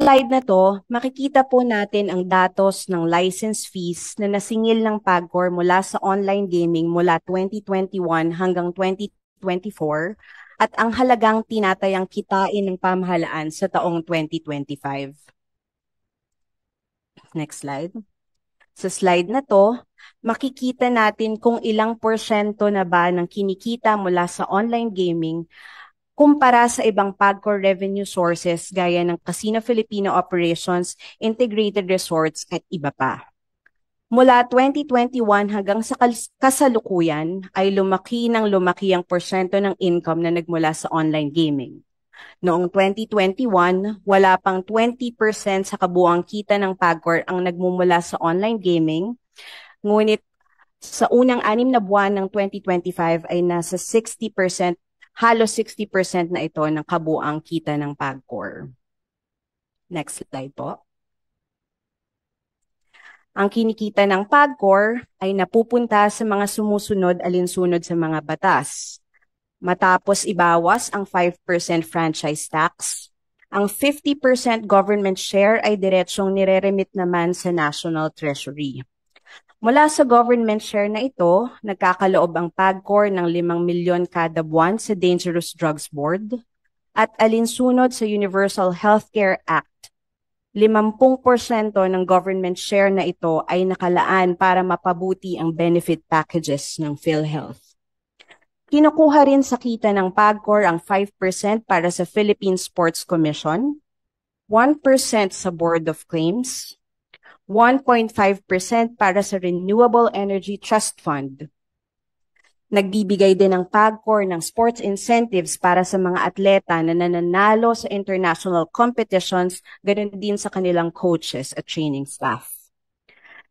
slide na to, makikita po natin ang datos ng license fees na nasingil ng PAGCOR mula sa online gaming mula 2021 hanggang 2024 at ang halagang tinatayang kitain ng pamahalaan sa taong 2025. Next slide. Sa slide na to, makikita natin kung ilang porsyento na ba ng kinikita mula sa online gaming kumpara sa ibang PAGCOR revenue sources gaya ng Casino Filipino Operations, Integrated Resorts at iba pa. Mula 2021 hanggang sa kasalukuyan ay lumaki ang porsyento ng income na nagmula sa online gaming. Noong 2021, wala pang 20% sa kabuuang kita ng PAGCOR ang nagmumula sa online gaming, ngunit sa unang 6 na buwan ng 2025 ay nasa 60%, halos 60% na ito ng kabuuang kita ng PAGCOR. Next slide po. Ang kinikita ng PAGCOR ay napupunta sa mga sumusunod alinsunod sa mga batas. Matapos ibawas ang 5% franchise tax, ang 50% government share ay diretsyong nireremit naman sa National Treasury. Mula sa government share na ito, nagkakaloob ang PAGCOR ng 5 milyon kada buwan sa Dangerous Drugs Board at alinsunod sa Universal Healthcare Act. 50% ng government share na ito ay nakalaan para mapabuti ang benefit packages ng PhilHealth. Kinukuha rin sa kita ng PAGCOR ang 5% para sa Philippine Sports Commission, 1% sa Board of Claims, 1.5% para sa Renewable Energy Trust Fund. Nagbibigay din ng PAGCOR ng sports incentives para sa mga atleta na nananalo sa international competitions, ganoon din sa kanilang coaches at training staff.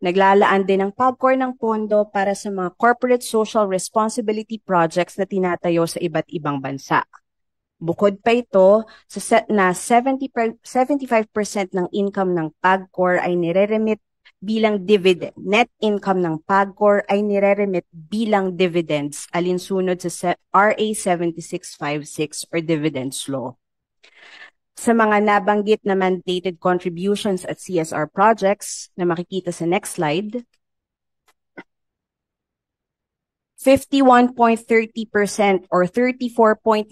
Naglalaan din ng PAGCOR ng pondo para sa mga corporate social responsibility projects na tinatayo sa iba't ibang bansa. Bukod pa ito, na 75% ng income ng PAGCOR ay nireremit bilang dividend. Net income ng PAGCOR ay nireremit bilang dividends alinsunod sa RA 7656 or Dividends Law. Sa mga nabanggit na mandated contributions at CSR projects na makikita sa next slide, 51.30% or 34.99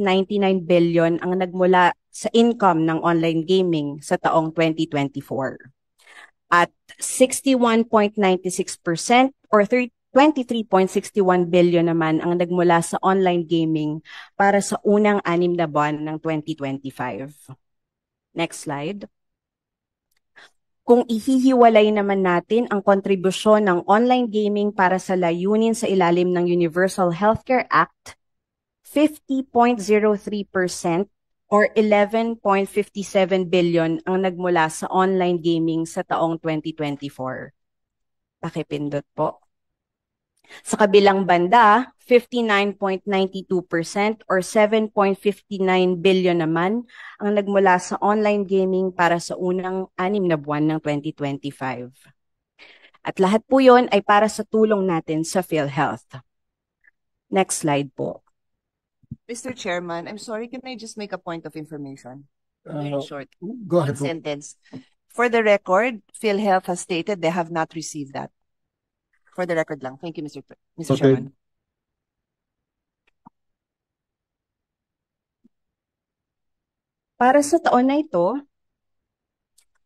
billion ang nagmula sa income ng online gaming sa taong 2024. At 61.96% or 23.61 billion naman ang nagmula sa online gaming para sa unang 6 na buwan ng 2025. Next slide. Kung ihihiwalay naman natin ang kontribusyon ng online gaming para sa layunin sa ilalim ng Universal Healthcare Act, 50.03% or 11.57 billion ang nagmula sa online gaming sa taong 2024. Pakipindot po. Sa kabilang banda, 59.92% or 7.59 billion naman ang nagmula sa online gaming para sa unang 6 na buwan ng 2025. At lahat po yon ay para sa tulong natin sa PhilHealth. Next slide po. Mr. Chairman, I'm sorry, can I just make a point of information? Very short. Go ahead. One sentence. For the record, PhilHealth has stated they have not received that. For the record lang. Thank you, Mr. Okay. Chairman. Para sa taon na ito,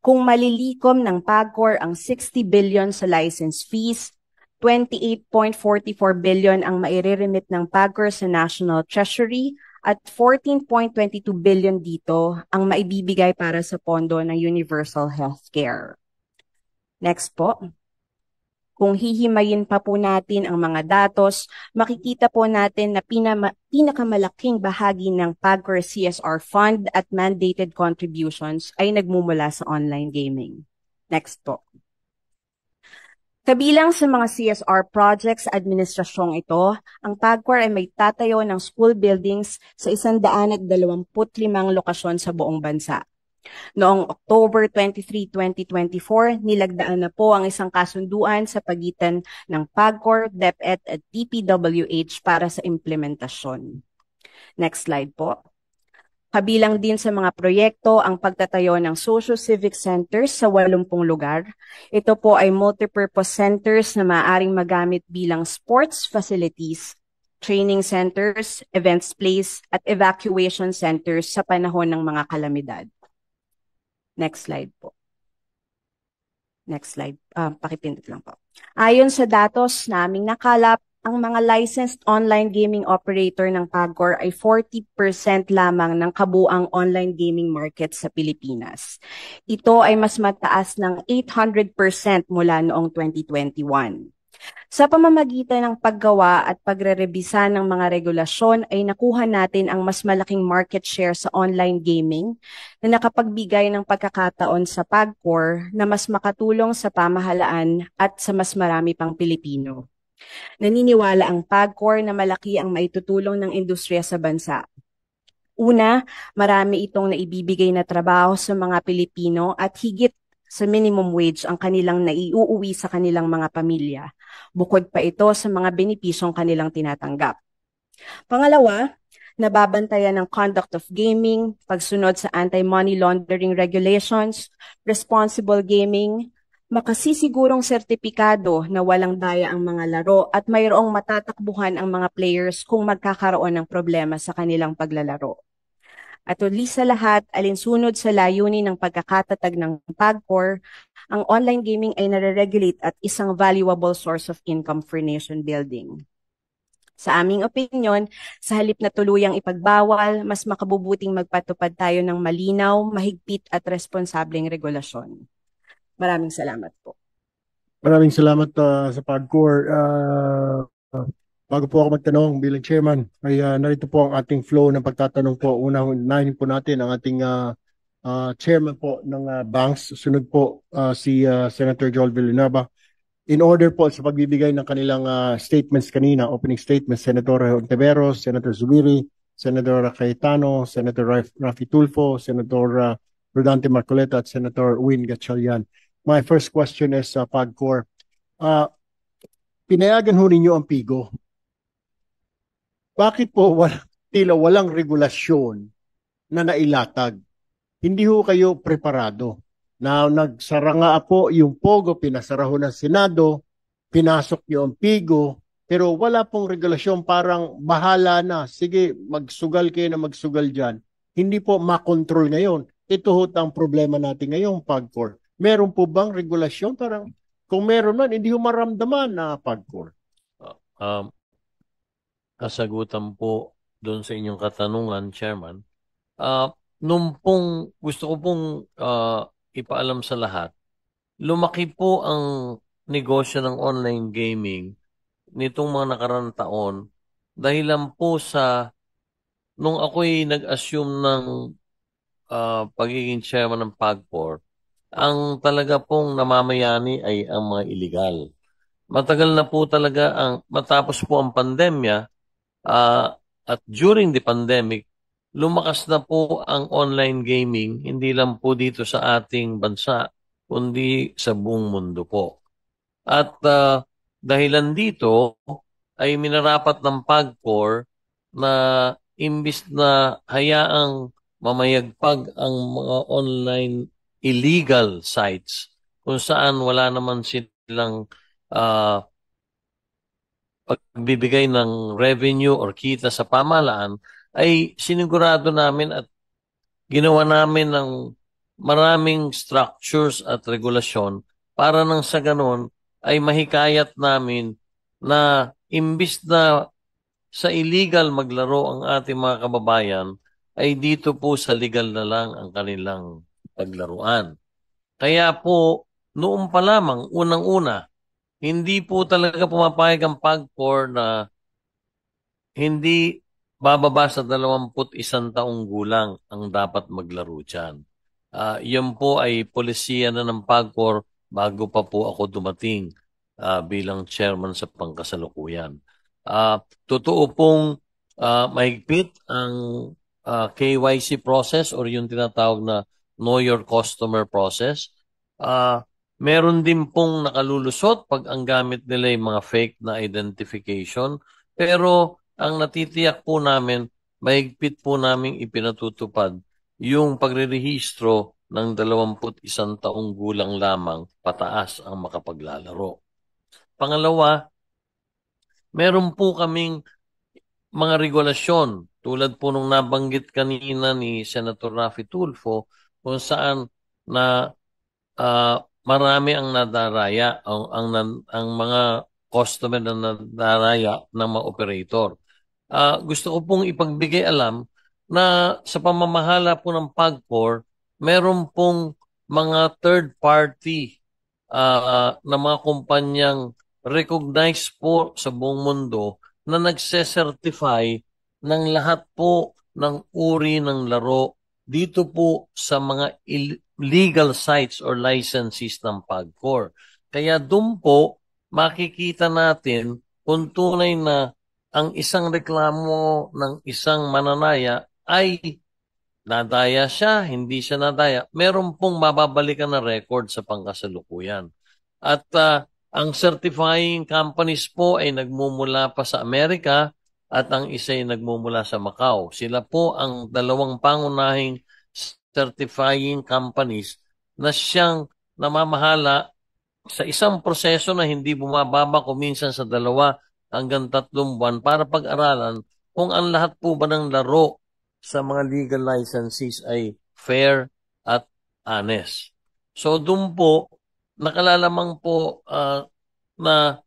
kung malilikom ng PAGCOR ang 60 billion sa license fees, 28.44 billion ang maireremit ng PAGCOR sa National Treasury at 14.22 billion dito ang maibibigay para sa pondo ng Universal Healthcare. Next po. Kung hihimayin pa po natin ang mga datos, makikita po natin na pinakamalaking bahagi ng PAGCOR CSR Fund at mandated contributions ay nagmumula sa online gaming. Next po. Kabilang sa mga CSR projects sa administrasyong ito, ang PAGCOR ay may tatayo ng school buildings sa 125 lokasyon sa buong bansa. Noong October 23, 2024, nilagdaan na po ang isang kasunduan sa pagitan ng PAGCOR, DepEd at DPWH para sa implementasyon. Next slide po. Kabilang din sa mga proyekto ang pagtatayo ng socio-civic centers sa 80 lugar. Ito po ay multipurpose centers na maaaring magamit bilang sports facilities, training centers, events place, at evacuation centers sa panahon ng mga kalamidad. Next slide po. Next slide. Pakipindot lang po. Ayon sa datos naming nakalap, ang mga licensed online gaming operator ng PAGCOR ay 40% lamang ng kabuang online gaming market sa Pilipinas. Ito ay mas mataas ng 800% mula noong 2021. Sa pamamagitan ng paggawa at pagrerebisa ng mga regulasyon ay nakuha natin ang mas malaking market share sa online gaming na nakapagbigay ng pagkakataon sa PAGCOR na mas makatulong sa pamahalaan at sa mas marami pang Pilipino. Naniniwala ang PAGCOR na malaki ang maitutulong ng industriya sa bansa. Una, marami itong naibibigay na trabaho sa mga Pilipino at higit sa minimum wage ang kanilang naiuuwi sa kanilang mga pamilya. Bukod pa ito sa mga benepisyong kanilang tinatanggap. Pangalawa, nababantayan ng conduct of gaming, pagsunod sa anti-money laundering regulations, responsible gaming, makasisigurong sertipikado na walang daya ang mga laro at mayroong matatakbuhan ang mga players kung magkakaroon ng problema sa kanilang paglalaro. At huli sa lahat, alinsunod sa layunin ng pagkakatatag ng PAGCOR, ang online gaming ay nare-regulate at isang valuable source of income for nation building. Sa aming opinyon, sa halip na tuluyang ipagbawal, mas makabubuting magpatupad tayo ng malinaw, mahigpit at responsableng regulasyon. Maraming salamat po. Maraming salamat sa PAGCOR. Bago po ako magtanong bilang chairman, ay narito po ang ating flow ng pagtatanong po. Unahin po natin ang ating chairman po ng banks. Sunod po si Senator Joel Villanueva. In order po sa pagbibigay ng kanilang statements kanina, opening statements, Senator Ontiveros, Senator Zubiri, Senator Cayetano, Senator Rafi Tulfo, Senator Rodante Marcoleta, at Senator Win Gatchalian. My first question is PAGCOR. Pinayagan ho ninyo ang PIGO. Bakit po tila walang regulasyon na nailatag? Hindi ho kayo preparado. Na nagsara nga po yung POGO, pinasara ho ng Senado, pinasok nyo ang PIGO, pero wala pong regulasyon, parang bahala na. Sige, magsugal kayo na magsugal dyan. Hindi po makontrol ngayon. Ito ho ang problema natin ngayon, PAGCOR. Meron po bang regulasyon? Parang kung meron man, hindi ho maramdaman na PAGCOR. Kasagutan po doon sa inyong katanungan, Chairman. Nung pong gusto ko pong ipaalam sa lahat, lumaki po ang negosyo ng online gaming nitong mga nakarang taon dahilan po sa nung ako'y nag-assume ng pagiging chairman ng PAGCOR, ang talaga pong namamayani ay ang mga illegal. Matagal na po talaga matapos po ang pandemya, at during the pandemic, lumakas na po ang online gaming, hindi lang po dito sa ating bansa, kundi sa buong mundo po. At dahilan dito ay minarapat ng PAGCOR na imbis na hayaang mamayagpag ang mga online illegal sites kung saan wala naman silang pagbibigay ng revenue or kita sa pamahalaan, ay sinigurado namin at ginawa namin ng maraming structures at regulasyon para nang sa ganon ay mahikayat namin na imbis na sa illegal maglaro ang ating mga kababayan, ay dito po sa legal na lang ang kanilang paglaruan. Kaya po, noong pa lamang, unang-una, hindi po talaga pumapayag ang PAGCOR na hindi bababa sa 21 taong gulang ang dapat maglaro dyan. Yun po ay polisiya na ng PAGCOR bago pa po ako dumating bilang chairman sa pangkasalukuyan. Totoo pong mahigpit ang KYC process or yung tinatawag na Know Your Customer process. Meron din pong nakalulusot pag ang gamit nila yung mga fake na identification. Pero ang natitiyak po namin, mahigpit po namin ipinatutupad yung pagrerehistro ng 21 taong gulang lamang pataas ang makapaglalaro. Pangalawa, meron po kaming mga regulasyon tulad po nung nabanggit kanina ni Senator Raffy Tulfo kung saan na marami ang nadaraya, ang mga customer na nadaraya ng mga operator. Gusto ko pong ipagbigay alam na sa pamamahala po ng PAGCOR, meron pong mga third party na mga kumpanyang recognized po sa buong mundo na nagse-certify ng lahat po ng uri ng laro dito po sa mga legal sites or licenses ng PAGCOR. Kaya doon po makikita natin kung tunay na ang isang reklamo ng isang mananaya ay nadaya siya, hindi siya nadaya. Meron pong mababalikan na record sa pangkasalukuyan. At ang certifying companies po ay nagmumula pa sa Amerika at ang isa ay nagmumula sa Macau. Sila po ang dalawang pangunahing certifying companies na siyang namamahala sa isang proseso na hindi bumababa kung minsan sa 2 hanggang 3 buwan para pag-aralan kung ang lahat po ba ng laro sa mga legal licenses ay fair at honest. So doon po, nakalalamang po na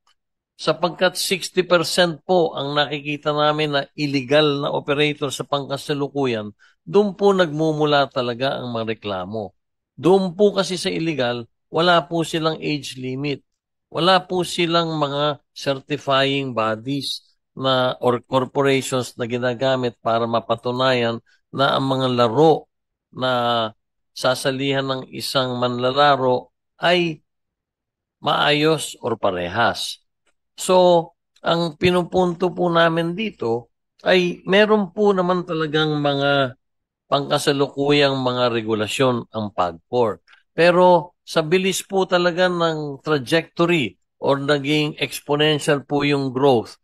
sapagkat 60% po ang nakikita namin na illegal na operator sa pangkasalukuyan, doon po nagmumula talaga ang mga reklamo. Doon po kasi sa illegal, wala po silang age limit. Wala po silang mga certifying bodies na or corporations na ginagamit para mapatunayan na ang mga laro na sasalihan ng isang manlalaro ay maayos or parehas. So, ang pinupunto po namin dito ay meron po naman talagang mga pangkasalukuyang mga regulasyon ang PAGCOR. Pero sa bilis po talaga ng trajectory or naging exponential po yung growth,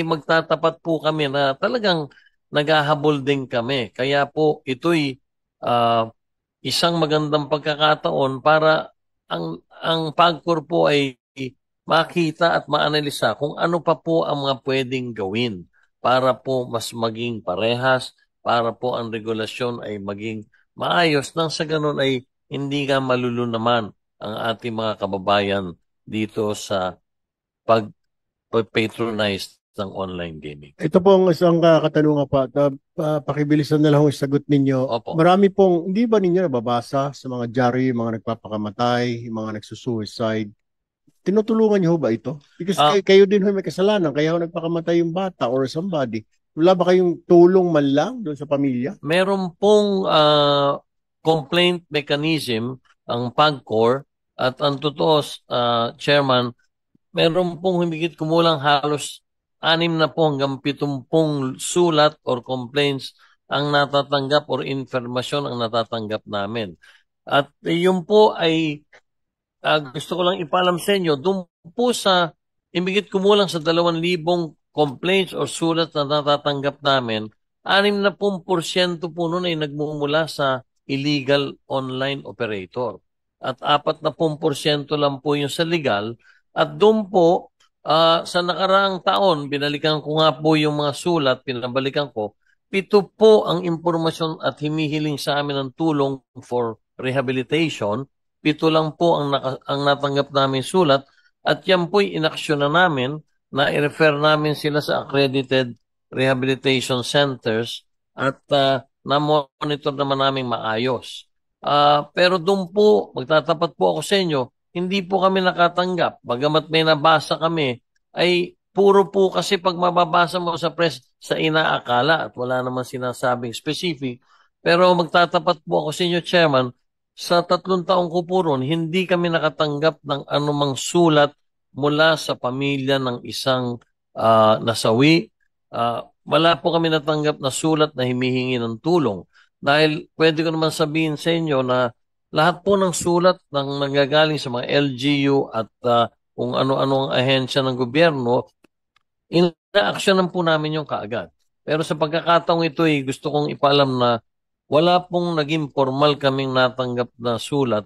magtatapat po kami na talagang naghahabol din kami. Kaya po ito'y isang magandang pagkakataon para ang PAGCOR po ay makita at maanalisa kung ano pa po ang mga pwedeng gawin para po mas maging parehas, para po ang regulasyon ay maging maayos nang sa ganun ay hindi nga malulunaman ang ating mga kababayan dito sa pag-patronize ng online gaming. Ito pong isang katanungan pa. Pakibilisan na lang ang sagot ninyo. Opo. Marami pong, hindi ba ninyo nababasa sa mga diary, mga nagpapakamatay, mga nagsusuicide? Tinutulungan niyo ba ito? Because kayo din may kasalanan, kaya nagpakamatay yung bata or somebody. Wala ba kayong tulong man lang doon sa pamilya? Meron pong complaint mechanism ang PAGCOR at ang totoo, Chairman, meron pong humigit kumulang halos 6 na po hanggang 70 sulat or complaints ang natatanggap or informasyon ang natatanggap namin. At yun po ay gusto ko lang ipaalam sa inyo, doon po sa humigit kumulang sa 2,000 complaints or sulat na natatanggap namin, 60% po nun ay nagmumula sa illegal online operator. At 40% lang po yung sa legal. At doon po, sa nakaraang taon, binalikan ko nga po yung mga sulat, pinabalikan ko, 7 po ang impormasyon at himihiling sa amin ng tulong for rehabilitation. 7 lang po ang natanggap namin sulat at yan po'y inaksyon na namin na i-refer namin sila sa accredited rehabilitation centers at na-monitor naman namin maayos. Pero doon po, magtatapat po ako sa inyo, hindi po kami nakatanggap. Bagamat may nabasa kami, ay puro po kasi pag mababasa mo sa press sa inaakala at wala naman sinasabing specific. Pero magtatapat po ako sa inyo, Chairman, sa 3 taong ko po ron, hindi kami nakatanggap ng anumang sulat mula sa pamilya ng isang nasawi. Wala po kami natanggap na sulat na himihingi ng tulong. Dahil pwede ko naman sabihin sa inyo na lahat po ng sulat ng nanggagaling sa mga LGU at kung ano-ano ang ahensya ng gobyerno, ina-actionan po namin yung kaagad. Pero sa pagkakataong ito, gusto kong ipaalam na wala pong naging formal kaming natanggap na sulat